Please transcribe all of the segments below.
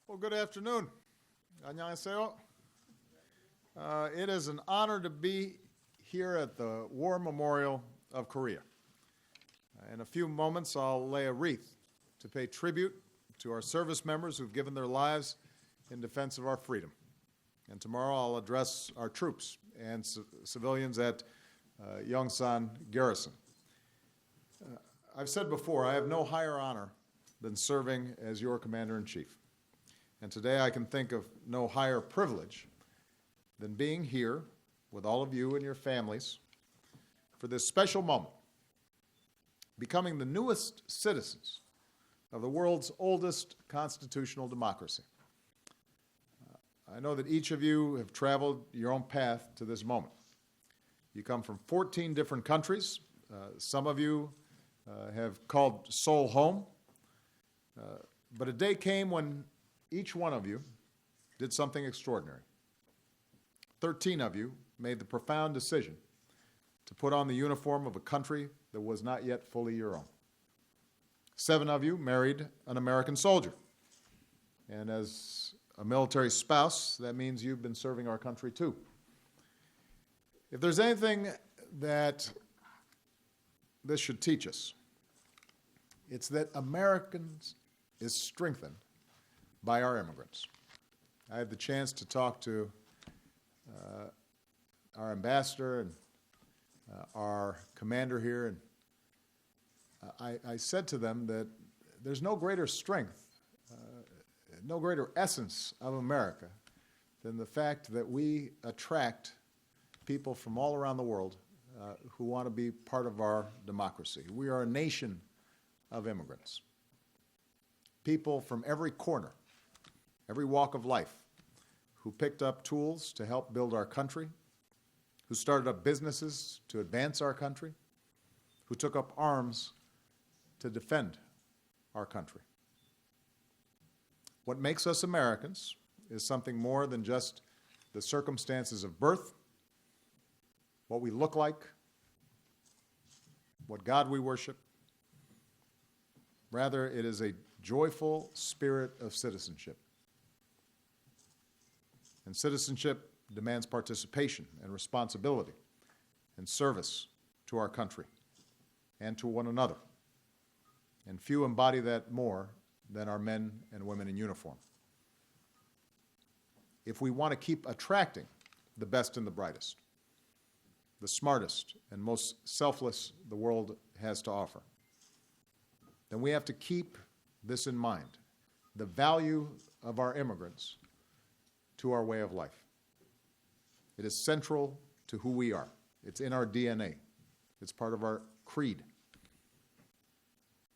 Well, good afternoon. 안녕하세요. It is an honor to be here at the War Memorial of Korea. In a few moments, I'll lay a wreath to pay tribute to our service members who've given their lives in defense of our freedom. And tomorrow, I'll address our troops and civilians at Yongsan Garrison. I've said before, I have no higher honor than serving as your Commander-in-Chief. And today I can think of no higher privilege than being here with all of you and your families for this special moment, becoming the newest citizens of the world's oldest constitutional democracy. I know that each of you have traveled your own path to this moment. You come from 14 different countries. Some of you have called Seoul home. But a day came when each one of you did something extraordinary. 13 of you made the profound decision to put on the uniform of a country that was not yet fully your own. 7 of you married an American soldier. And as a military spouse, that means you've been serving our country too. If there's anything that this should teach us, it's that Americans is strengthened by our immigrants. I had the chance to talk to our ambassador and our commander here, and I said to them that there's no greater strength, no greater essence of America than the fact that we attract people from all around the world who want to be part of our democracy. We are a nation of immigrants. People from every corner, every walk of life, who picked up tools to help build our country, who started up businesses to advance our country, who took up arms to defend our country. What makes us Americans is something more than just the circumstances of birth, what we look like, what God we worship. Rather, it is a joyful spirit of citizenship. And citizenship demands participation and responsibility and service to our country and to one another. And few embody that more than our men and women in uniform. If we want to keep attracting the best and the brightest, the smartest and most selfless the world has to offer, then we have to keep this in mind, the value of our immigrants to our way of life. It is central to who we are. It's in our DNA. It's part of our creed.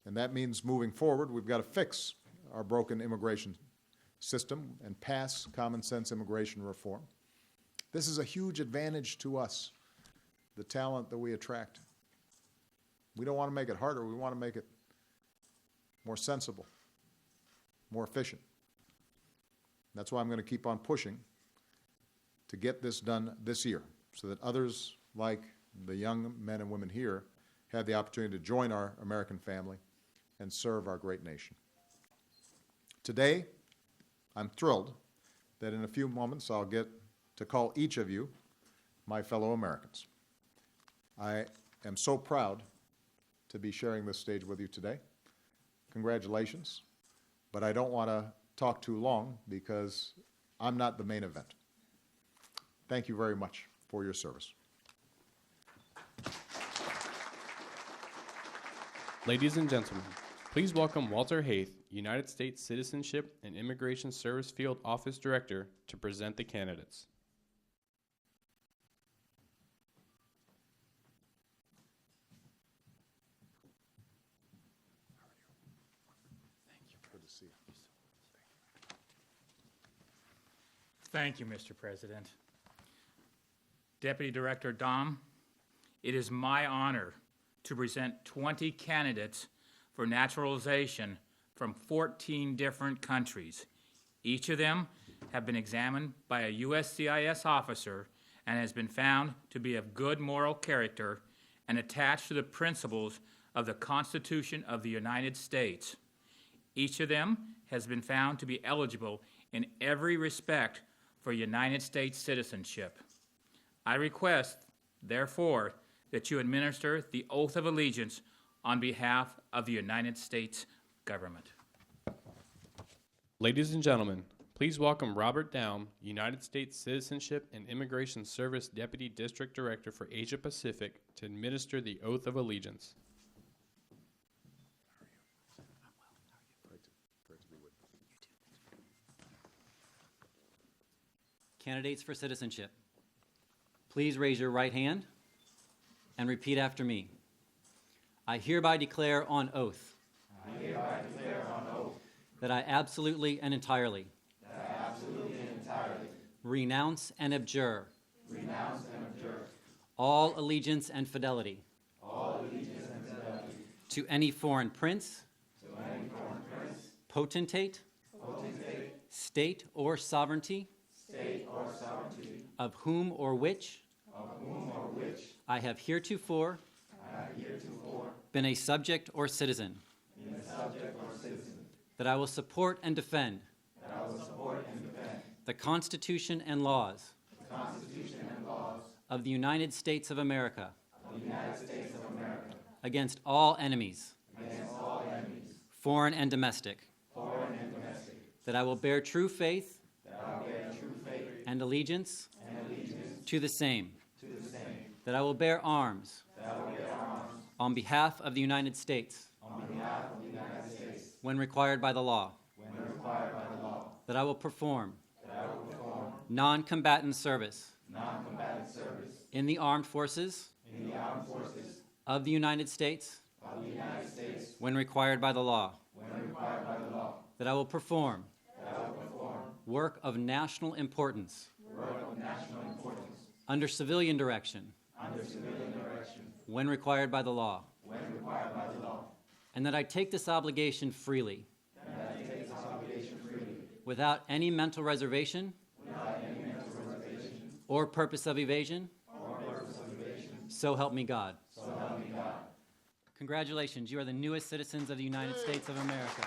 And that means moving forward, we've got to fix our broken immigration system and pass common sense immigration reform. This is a huge advantage to us, the talent that we attract. We don't want to make it harder. We want to make it more sensible, more efficient. That's why I'm going to keep on pushing to get this done this year so that others like the young men and women here have the opportunity to join our American family and serve our great nation. Today, I'm thrilled that in a few moments I'll get to call each of you my fellow Americans. I am so proud to be sharing this stage with you today. Congratulations, but I don't want to talk too long because I'm not the main event. Thank you very much for your service. Ladies and gentlemen, please welcome Walter Haith, United States Citizenship and Immigration Service Field Office Director, to present the candidates. Thank you, Mr. President. Deputy Director Dom, it is my honor to present 20 candidates for naturalization from 14 different countries. Each of them have been examined by a USCIS officer and has been found to be of good moral character and attached to the principles of the Constitution of the United States. Each of them has been found to be eligible in every respect for United States citizenship. I request, therefore, that you administer the oath of allegiance on behalf of the United States government. Ladies and gentlemen, please welcome Robert Down, United States Citizenship and Immigration Service Deputy District Director for Asia Pacific, to administer the oath of allegiance. Candidates for citizenship, please raise your right hand and repeat after me. I hereby declare on oath that I absolutely and entirely renounce and abjure all allegiance and fidelity to any foreign prince, potentate, state or sovereignty, of whom or which I have heretofore been a subject or citizen, that I will support and defend the Constitution and laws of the United States of America against all enemies, foreign and domestic, that I will bear true faith and allegiance to the same, that I will bear arms on behalf of the United States when required by the law, that I will perform non-combatant service in the armed forces of the United States when required by the law, that I will perform work of national importance under civilian direction when required by the law, and that I take this obligation freely without any mental reservation or purpose of evasion. So help me God. Congratulations, you are the newest citizens of the United States of America.